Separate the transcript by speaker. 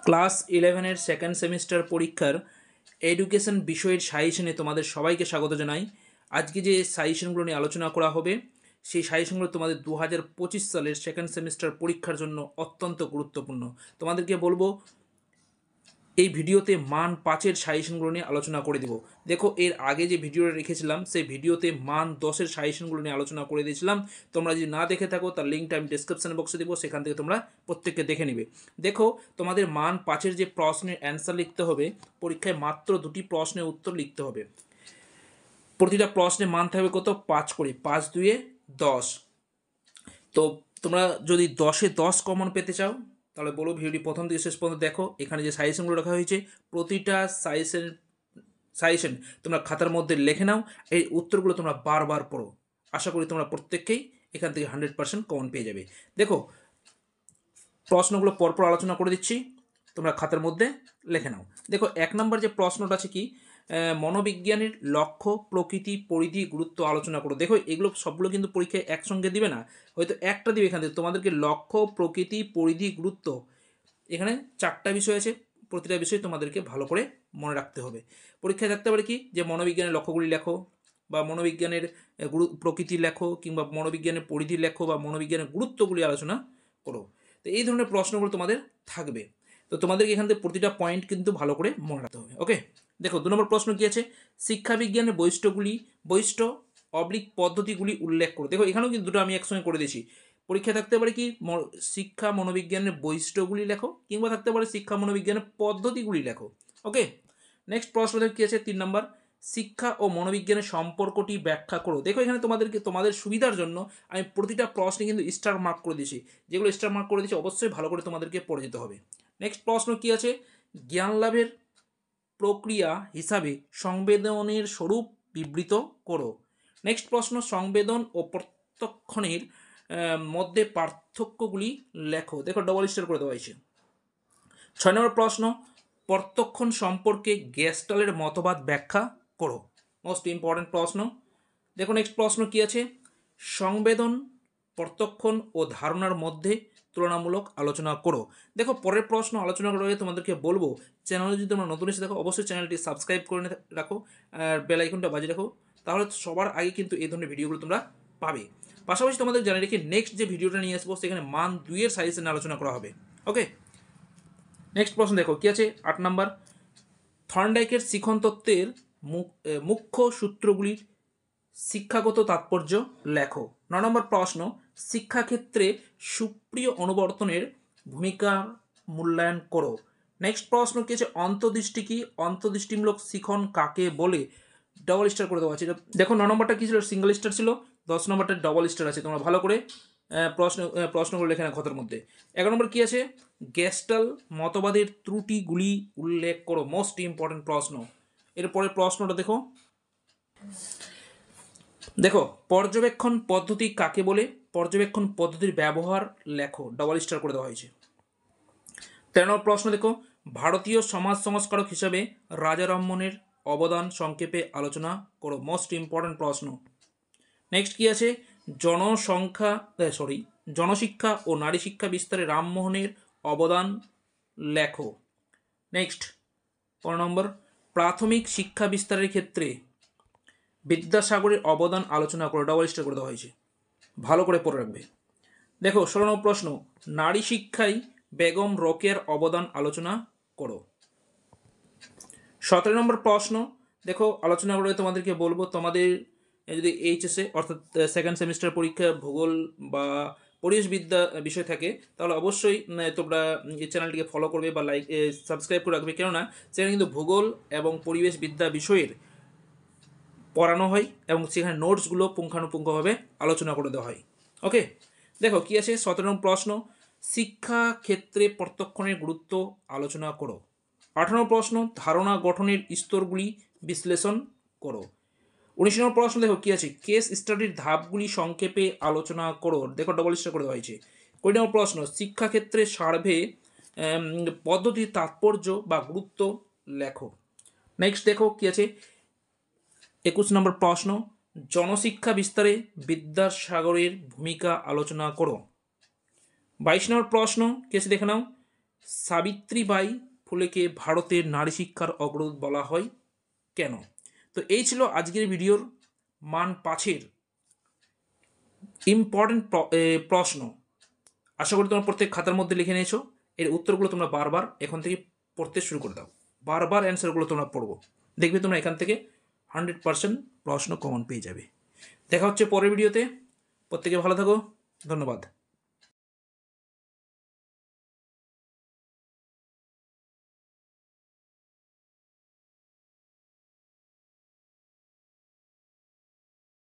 Speaker 1: Class 11-এর second semester পরীক্ষার education বিষয়ের সাজেশনে তোমাদের সবাইকে স্বাগত জানাই। আজকে যে সাজেশনগুলো নিয়ে আলোচনা করা হবে সেই সাজেশনগুলো তোমাদের 2025 সালের সেকেন্ড সেমিস্টার পরীক্ষার জন্য অত্যন্ত গুরুত্বপূর্ণ। তোমাদেরকে বলবো এই ভিডিওতে মান 5-এর সাজেশনগুলো নিয়ে আলোচনা করে দেব। দেখো, এর আগে যে ভিডিওটা রেখেছিলাম সেই ভিডিওতে মান 10-এর সাজেশনগুলো নিয়ে আলোচনা করে দিয়েছিলাম। তোমরা যদি না দেখে থাকো তার লিঙ্কটা আমি ডেসক্রিপশন বক্সে দেবো, সেখান থেকে তোমরা প্রত্যেককে দেখে নিবে। দেখো, তোমাদের মান 5-এর যে প্রশ্নের অ্যান্সার লিখতে হবে, পরীক্ষায় মাত্র 2টি প্রশ্নের উত্তর লিখতে হবে। প্রতিটা প্রশ্নে মান থাকবে কত? 5 করে, 5 2 10। তো তোমরা যদি 10-এ 10 কমন পেতে চাও তাহলে বলো ভিডিওটি প্রথম থেকে শেষ পর্যন্ত দেখো। এখানে যে সাজেশনগুলো রাখা হয়েছে প্রতিটা সাজেশন তোমরা খাতার মধ্যে লিখে নাও, এই উত্তরগুলো তোমরা বারবার পড়ো। আশা করি তোমরা প্রত্যেককেই এখান থেকে 100% কমন পেয়ে যাবে। দেখো, প্রশ্নগুলো পরপর আলোচনা করে দিচ্ছি, তোমরা খাতার মধ্যে লিখে নাও। দেখো, 1 নম্বর যে প্রশ্নটা আছে কি, মনোবিজ্ঞানের লক্ষ্য, প্রকৃতি, পরিধি, গুরুত্ব আলোচনা করো। দেখো, এগুলো সবগুলো কিন্তু পরীক্ষায় একসঙ্গে দিবে না, হয়তো একটা দিবে। এখান থেকে তোমাদেরকে লক্ষ্য, প্রকৃতি, পরিধি, গুরুত্ব, এখানে 4টা বিষয় আছে। প্রতিটা বিষয় তোমাদেরকে ভালো করে মনে রাখতে হবে। পরীক্ষায় থাকতে পারে কি, যে মনোবিজ্ঞানের লক্ষ্যগুলি লেখো, বা মনোবিজ্ঞানের প্রকৃতি লেখো, কিংবা মনোবিজ্ঞানের পরিধি লেখো, বা মনোবিজ্ঞানের গুরুত্বগুলি আলোচনা করো। তো এই ধরনের প্রশ্নগুলো তোমাদের থাকবে। তো তোমাদেরকে এখান থেকে প্রতিটা পয়েন্ট কিন্তু ভালো করে মনে রাখতে হবে। ওকে, দেখো 2 নম্বর প্রশ্ন কি আছে, শিক্ষাবিজ্ঞানের বৈশিষ্ট্য পদ্ধতিগুলি উল্লেখ করো। দেখো, এখানেও কিন্তু দুটো আমি একসঙ্গে করে দিয়েছি। পরীক্ষা থাকতে পারে কি, শিক্ষা মনোবিজ্ঞানের বৈশিষ্ট্যগুলি লেখো, কিংবা থাকতে পারে শিক্ষা মনোবিজ্ঞানের পদ্ধতিগুলি লেখো। ওকে, নেক্সট প্রশ্ন কি আছে 3 নম্বর, শিক্ষা ও মনোবিজ্ঞানের সম্পর্কটি ব্যাখ্যা করো। দেখো, এখানে তোমাদের সুবিধার জন্য আমি প্রতিটা প্রশ্নে কিন্তু স্টার মার্ক করে দিয়েছি। যেগুলো স্টার মার্ক করে দিয়েছি অবশ্যই ভালো করে তোমাদেরকে পড়ে যেতে হবে। নেক্সট প্রশ্ন কি আছে, জ্ঞান লাভের প্রক্রিয়া হিসাবে সংবেদনের স্বরূপ বিবৃত করো। নেক্সট প্রশ্ন, সংবেদন ও প্রত্যক্ষণের মধ্যে পার্থক্যগুলি লেখো। দেখো, ডবল স্টার করে দেওয়া হয়েছে। 6 নম্বর প্রশ্ন, প্রত্যক্ষণ সম্পর্কে গেস্টালের মতবাদ ব্যাখ্যা করো। মোস্ট ইম্পর্টেন্ট প্রশ্ন। দেখো, নেক্সট প্রশ্ন কি আছে, সংবেদন, প্রত্যক্ষণ ও ধারণার মধ্যে তুলনামূলক আলোচনা করো। দেখো, পরের প্রশ্ন আলোচনা করার আগে তোমাদেরকে বলবো, চ্যানেলে যদি তোমরা নতুন এসে দেখো অবশ্যই চ্যানেলটি সাবস্ক্রাইব করে রাখো, আর বেল আইকনটা বাজিয়ে রাখো, তাহলে সবার আগে কিন্তু এই ধরনের ভিডিওগুলো তোমরা পাবে। পাশাপাশি তোমাদের জানিয়ে রেখে নেক্সট যে ভিডিওটা নিয়ে আসবো সেখানে মান 2-এর সাজেশন আলোচনা করা হবে। ওকে, নেক্সট প্রশ্ন দেখো কি আছে 8 নম্বর, থর্নডাইকের শিখন তত্ত্বের মুখ্য সূত্রগুলির শিক্ষাগত তাৎপর্য লেখো। 9 নম্বর প্রশ্ন, শিক্ষাক্ষেত্রে সুপ্রিয় অনুবর্তনের ভূমিকা মূল্যায়ন করো। নেক্সট প্রশ্ন কি আছে, অন্তর্দৃষ্টি কি, অন্তর্দৃষ্টিমূলক শিখন কাকে বলে। ডবল স্টার করে দেওয়া আছে। দেখো, 9 নম্বরটা কি ছিল, সিঙ্গেল স্টার ছিল, 10 নম্বরটা ডবল স্টার আছে। তোমরা ভালো করে প্রশ্নগুলো লেখে না খাতার মধ্যে। 11 নম্বর কি আছে, গেস্টাল মতবাদের ত্রুটিগুলি উল্লেখ করো। মোস্ট ইম্পর্টেন্ট প্রশ্ন। এরপরে প্রশ্নটা দেখো, পর্যবেক্ষণ পদ্ধতি কাকে বলে, পর্যবেক্ষণ পদ্ধতির ব্যবহার লেখো। ডবল স্টার করে দেওয়া হয়েছে। 13 নম্বর প্রশ্ন দেখো, ভারতীয় সমাজ সংস্কারক হিসাবে রাজা রামমোহনের অবদান সংক্ষেপে আলোচনা করো। মোস্ট ইম্পর্টেন্ট প্রশ্ন। নেক্সট কি আছে, জনশিক্ষা ও নারী শিক্ষা বিস্তারে রামমোহনের অবদান লেখো। নেক্সট 15 নম্বর, প্রাথমিক শিক্ষা বিস্তারের ক্ষেত্রে বিদ্যাসাগরের অবদান আলোচনা করো। ডবল স্টার করে দেওয়া হয়েছে, ভালো করে পড়ে রাখবে। দেখো, 16 নম্বর প্রশ্ন, নারী শিক্ষায় বেগম রোকেয়ার অবদান আলোচনা করো। 17 নম্বর প্রশ্ন দেখো, আলোচনা করে তোমাদেরকে বলবো, তোমাদের যদি এইচএসএ অর্থাৎ সেকেন্ড সেমিস্টার পরীক্ষা ভূগোল বা পরিবেশবিদ্যা বিষয় থাকে তাহলে অবশ্যই তোমরা এই চ্যানেলটিকে ফলো করবে বা সাবস্ক্রাইব করে রাখবে, কেননা সেখানে কিন্তু ভূগোল এবং পরিবেশবিদ্যা বিষয়ের পড়ানো হয় এবং সেখানে নোটসগুলো পুঙ্খানুপুঙ্খভাবে আলোচনা করে দেওয়া হয়। ওকে, দেখো কি আছে 17 নম্বর প্রশ্ন, শিক্ষা ক্ষেত্রে প্রত্যক্ষণের গুরুত্ব আলোচনা করো। 18 নম্বর প্রশ্ন, ধারণা গঠনের স্তরগুলি বিশ্লেষণ করো। 19 নম্বর প্রশ্ন দেখো কি আছে, কেস স্টাডির ধাপগুলি সংক্ষেপে আলোচনা করো। দেখো, ডবল স্টার করে দেওয়া হয়েছে। 20 নম্বর প্রশ্ন, শিক্ষাক্ষেত্রে সার্ভে পদ্ধতির তাৎপর্য বা গুরুত্ব লেখো। নেক্সট দেখো কি আছে 21 নম্বর প্রশ্ন, জনশিক্ষা বিস্তারে বিদ্যাসাগরের ভূমিকা আলোচনা করো। 22 নম্বর প্রশ্ন কি আছে দেখে নাও, সাবিত্রীবাই ফুলেকে ভারতের নারী শিক্ষার অগ্রদূত বলা হয় কেন? তো এই ছিল আজকের ভিডিওর মান 5-এর ইম্পর্টেন্ট প্রশ্ন। আশা করি তোমরা প্রত্যেক খাতার মধ্যে লিখে নিয়েছো। এর উত্তরগুলো তোমরা বারবার এখন থেকে পড়তে শুরু করে দাও, বারবার অ্যান্সারগুলো তোমরা পড়বো, দেখবে তোমরা এখান থেকে 100% প্রশ্ন কমন পেয়ে যাবে। দেখা হচ্ছে পরের ভিডিওতে। প্রত্যেকে ভালো থাকো, ধন্যবাদ।